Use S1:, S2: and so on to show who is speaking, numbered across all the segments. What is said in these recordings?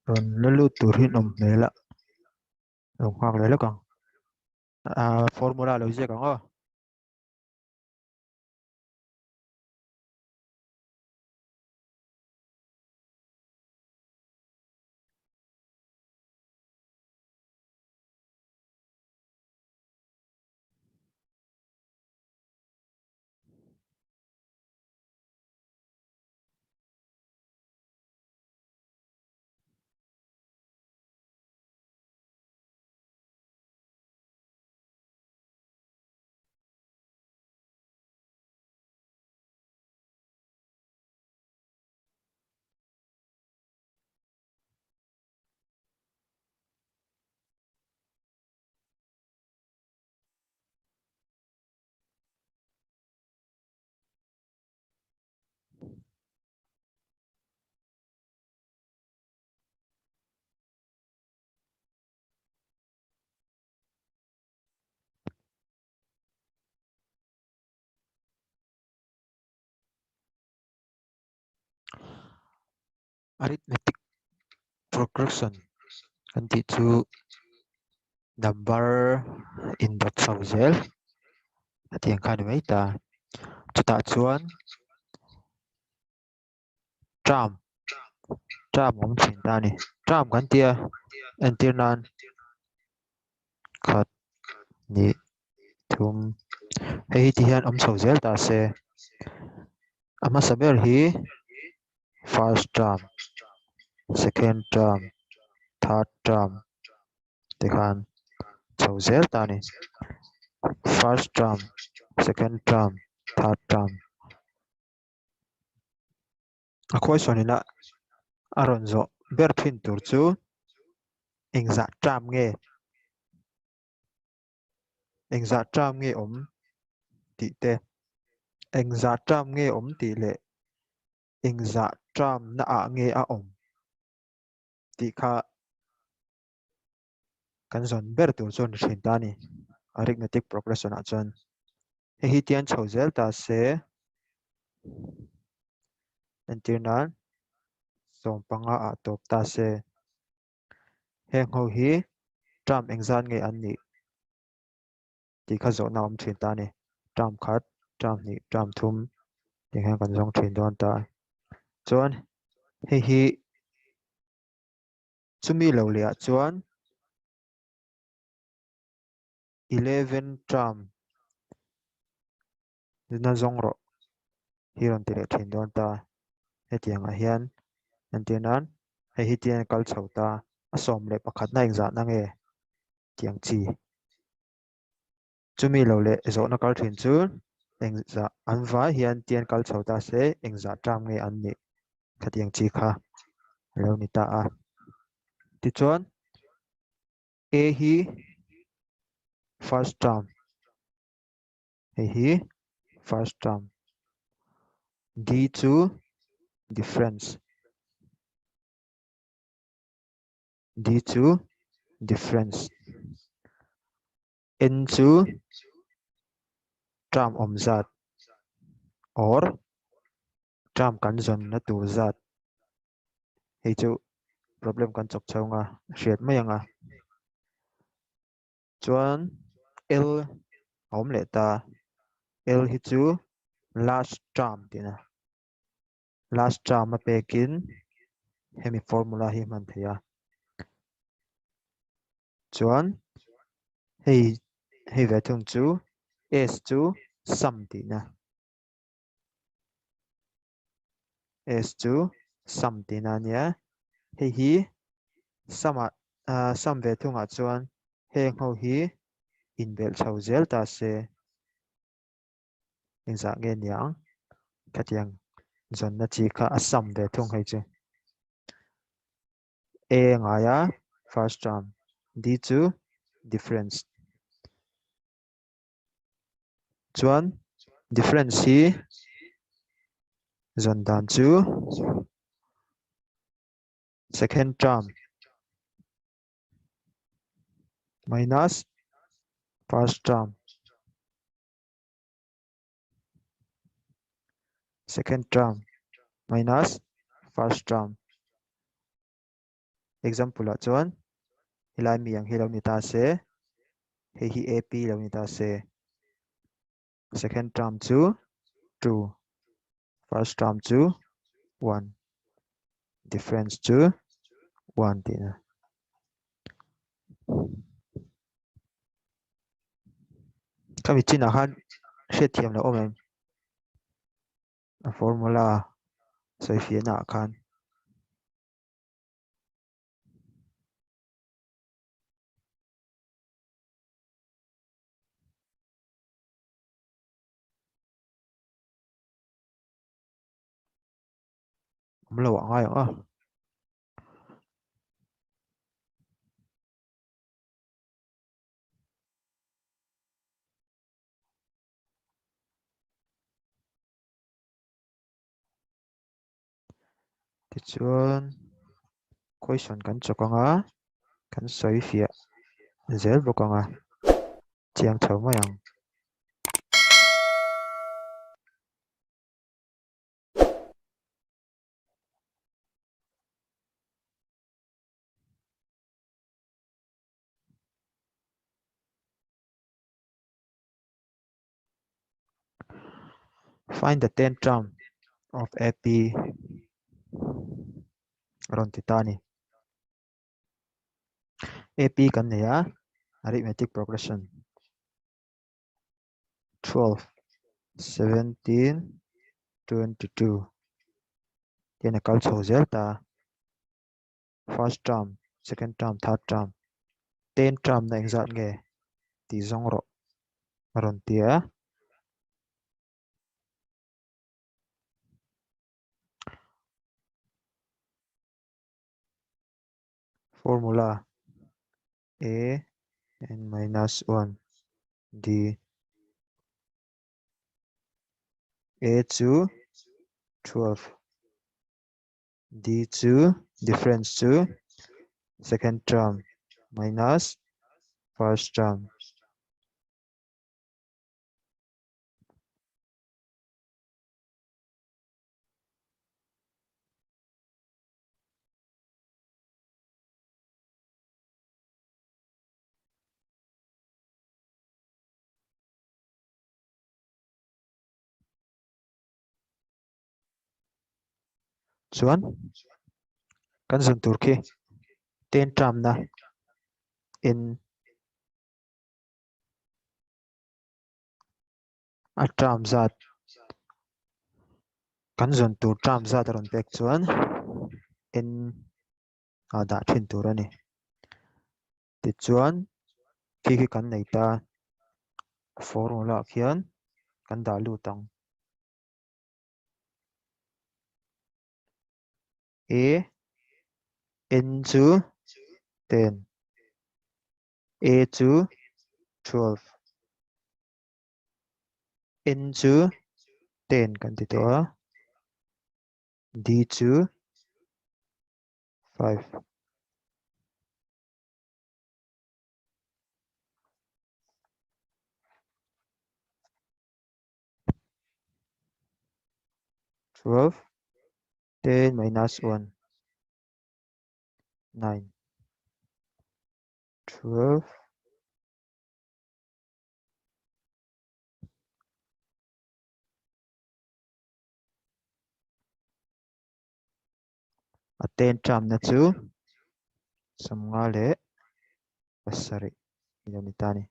S1: rồi nó lưu tụi hin om này là rồi hoặc là nó còn formula là gì còn arithmetic progression kan ti chu number in dot sau zel atiang khan mai ta chuta chuan tram tram om thin ta ni tram kan tia entir nan khat ni thum hei ti hian om sau zel ta se ama saber hi first tram second tram third tram te khan sau zel ta ni first tram second tram third tram a khoi sonina aron zo ber thin tur chu engza tram nge om ti te engza tram nge om ti le engza tram na a nge a om ti kha kan zon ber tur chon thin ta ni arithmetic progression a chon hi tian chho zel ta se entir nan som panga a top ta se heng ho hi tram engzan nge an ni ti kha zo na om thin ta ni tram khat tram ni tram thum ti kha kan zong thin don ta chuan hi chumi lo le chuan 11 tram na zong ro hi ron ti le thin don ta hetiang a hian entir nan hi tian kal chho ta asom le pakhat na engza na nge tiang chi chumi lo le zo na kal thin chu engza an vai hian tian kal chho ta se engza tram nge an ni khatiang chi kha lo ni ta a ti chuan a hi first tram hi first tram d chu difference d chu difference n chu tram om zat or tram kan zon na tur zat hei chu problem kan chok chho nga hriat mai anga chuan l om le ta l hi chu last tram tina last tram a pekin hemi formula hi man theia chuan hei ve thung chu s chu sum tina s chu sum tina nia hi sum ve thung a chuan heng ho hi in bel chho zel ta se engza nge niang khatiang zon na chi kha a sum ve thung hei chu a ngaya first tram d chu difference chuan difference hi zon dan chu second tram minus first tram second tram minus first tram example la chuan hilai hmiang hi lo ni ta se hi AP lo ni ta se second term chu true first term chu 1 difference chu 1 tina kami china han hriat thiam la awm em a formula soi fia na khan lo ngai a ti chuan question kan chokanga kan soi fia zel bokanga chiang chho mayang find the 10th term of AP ron titani AP kan ya arithmetic progression 12 17 22 tiene kal chho zel ta first term second term third term 10th term na exact nge ti zong ro ron tia formula a n minus 1 d a chu 12 d chu difference chu second term minus first term chuan kan Zirtur khi 10 term na in a term zat kan Zirtur term zat ron pek chuan in da thin tur ani ti chuan khi kan nei ta formula khian kan da lu tang a n chu 10 a chu 12 n chu 10 kan ti to d chu 5 12 10 minus 1 9 12 a 10 term na chu samnga le pasari ni tani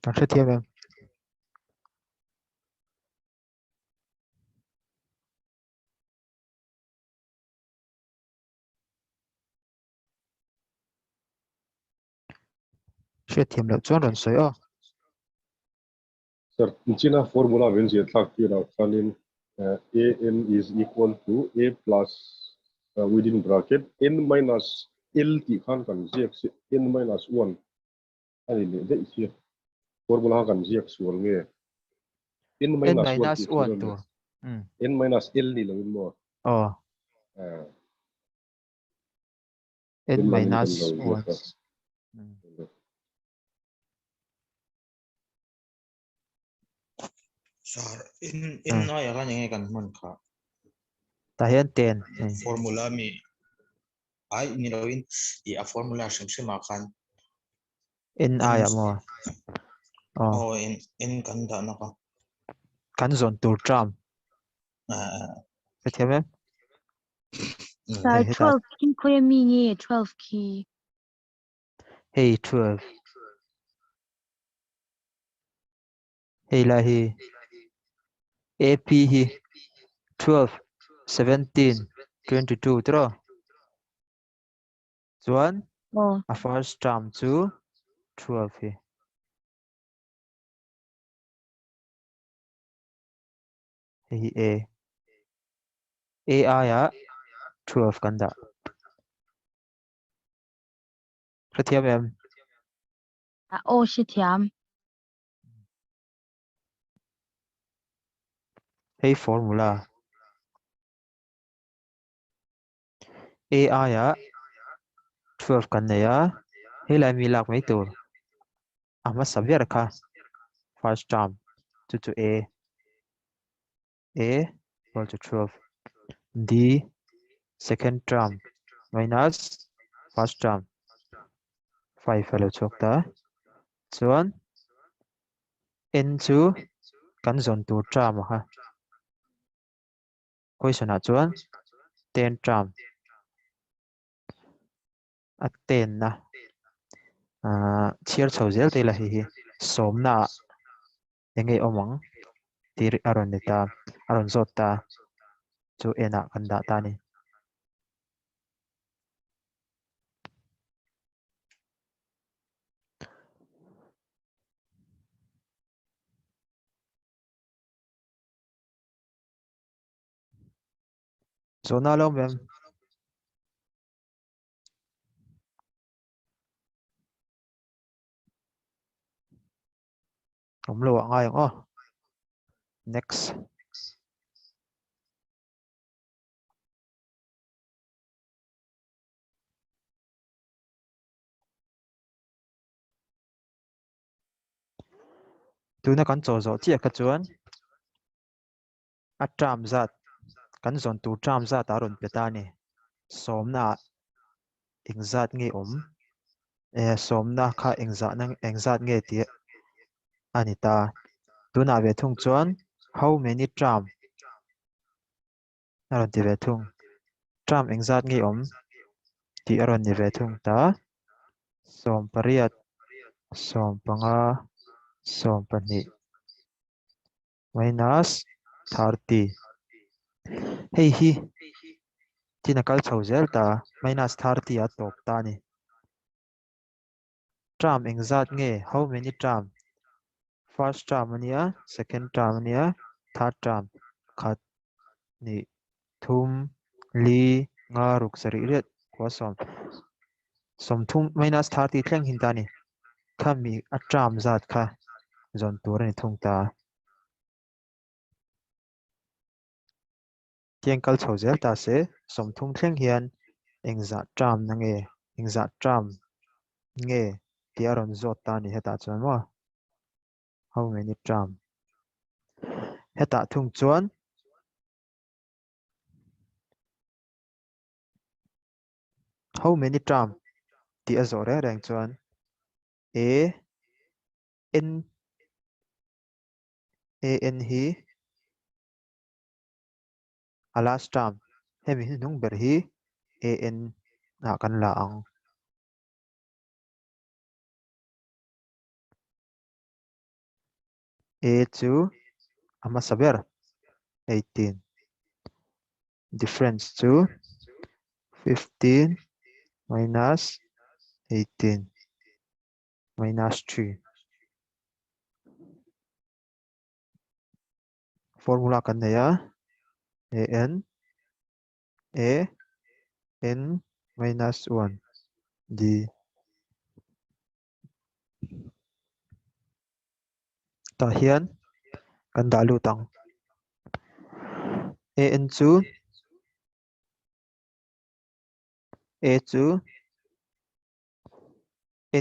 S1: kan hre thiam em hre thiam lo chuan ron soi a
S2: Sir, China formula when you talk about in an is equal to a plus within bracket n minus l t kan n minus 1 ani le de isi formula kan ziak sual nge n
S1: n
S2: minus 1
S1: minus
S2: ti
S1: 1 tur
S2: n minus l ni lo mo
S1: oh n
S2: l ni kan
S1: minus
S2: lo
S1: 1
S3: in ai kan ngei kan man kha
S1: ta hian ten
S3: formula mi ai ni lo in I a formula sem ma khan
S1: in ai mo
S3: in kan da na ka
S1: kan zon tur tram cái em
S4: Tại 12 khi khoe mi nghe 12 khi.
S1: hey 12 hey là hi AP hi 12 17 22 tro chuan a first term chu 12 hi hi ai á 12 kan da cái thiam em
S4: À ô sẽ thiam.
S1: hey formula ai á 12 kan này á hey lại mi lạc mấy tur ama sabiar kha first term to a equal to 12 d second term minus first term 5 fellow chok ta chuan n chu kan zon tur term ha question a chuan 10 term a 10 na chiar chho zel te la hi somna engei omang tir aron neta aron zot ta chu ena kan da ta ni so na lo mem lo ngai next tu na kan cho zo chi ka chuan a tram zat kan zon tu tram zat aron petani somna ingzat nge somna kha engzat nge ti anita tuna ve thung chuan how many tram aron ti ve thung tram engzat nge ti aron ni ve thung ta som pariat som panga som pani minus 30 hei hi tina kal chho zel ta minus 30 a top ta ni tram engzat nge how many tram first term ania second term ania third term khat ni thum li ngaruk sari ret ko som thum minus 30 thleng hin ta ni khami a tram zat kha zon tur ni thung ta tiang kal chho zel ta se som thum thleng hian engza tram na nge engza tram nge tiaron zot ta ni heta chuan wa how many tram heta thung chuan how many tram ti a zo re reng chuan a n hi a last tram hemi hnung ber hi an na kan la ang a chu ama saber 18 difference to 15 minus 18 minus 3 formula kan này á a n minus 1 d ta hian kan da lu tang an chu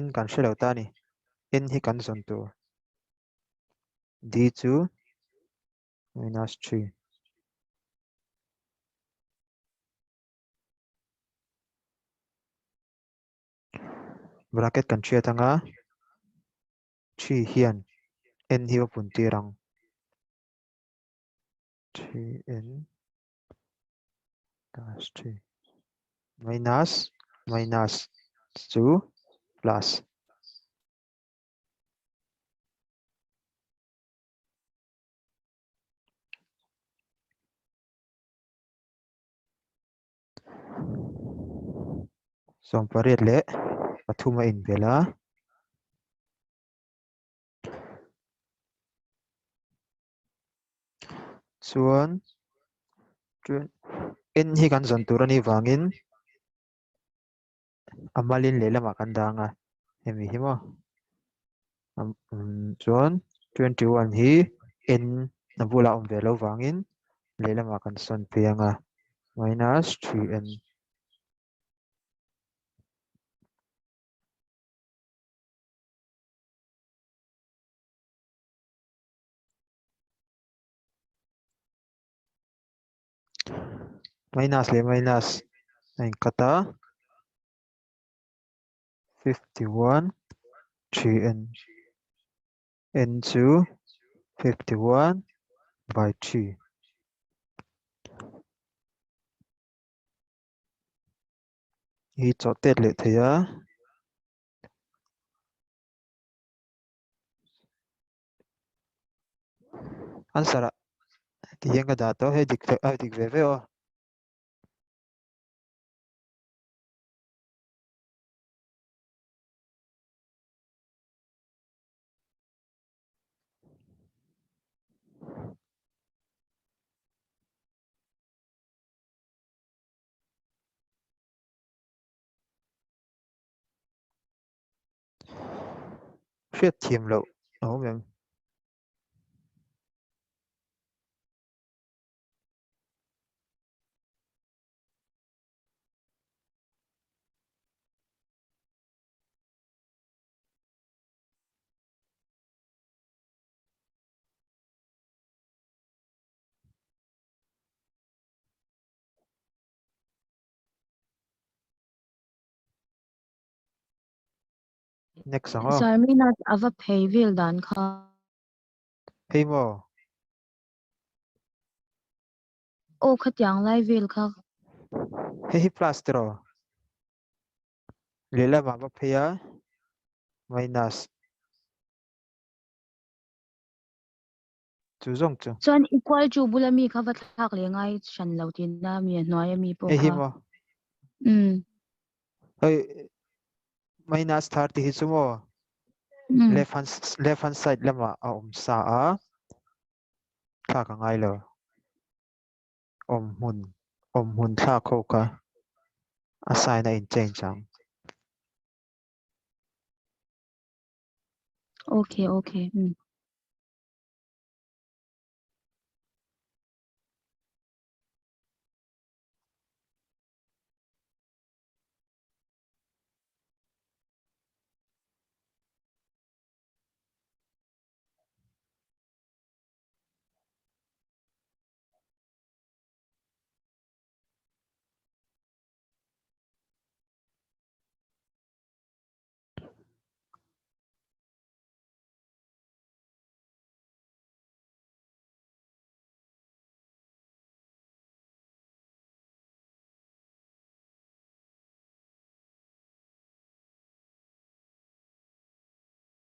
S1: n kan shelo ta ni n hi kan zon tu d chu minus 3. Bracket kan chia tanga 3 hian n hi punti rang 3n dash 3 minus 2 plus som pariat le pathuma in vela chuan n hi kan Zirtur ani wangin amalin le lama kan danga hemi hi mo chuan 21 hi n na bula velo wangin le lama kan son pianga minus 3n minus le minus ang kata 51 3n n to 51 by 3 hi chotet le thaya answer ti yenga dato he dik ve o hriat thiam lo mem next ang
S4: So I mean that ava pay will dan kha.
S1: hey mo
S4: Oh khatyang lai will kha.
S1: hey plus tro le lama ba phaya minus chu zong chu
S4: So an equal to bulami kha va thak le ngai shan lo tin na mi noi mi po
S1: hey hi
S4: kha.
S1: mo
S4: Mm.
S1: hey minus 30 hi chu mo
S4: Mm.
S1: left hand side lama a sa a tha ka ngai lo hun tha kho ka assign na in change ang
S4: Okay. Mm.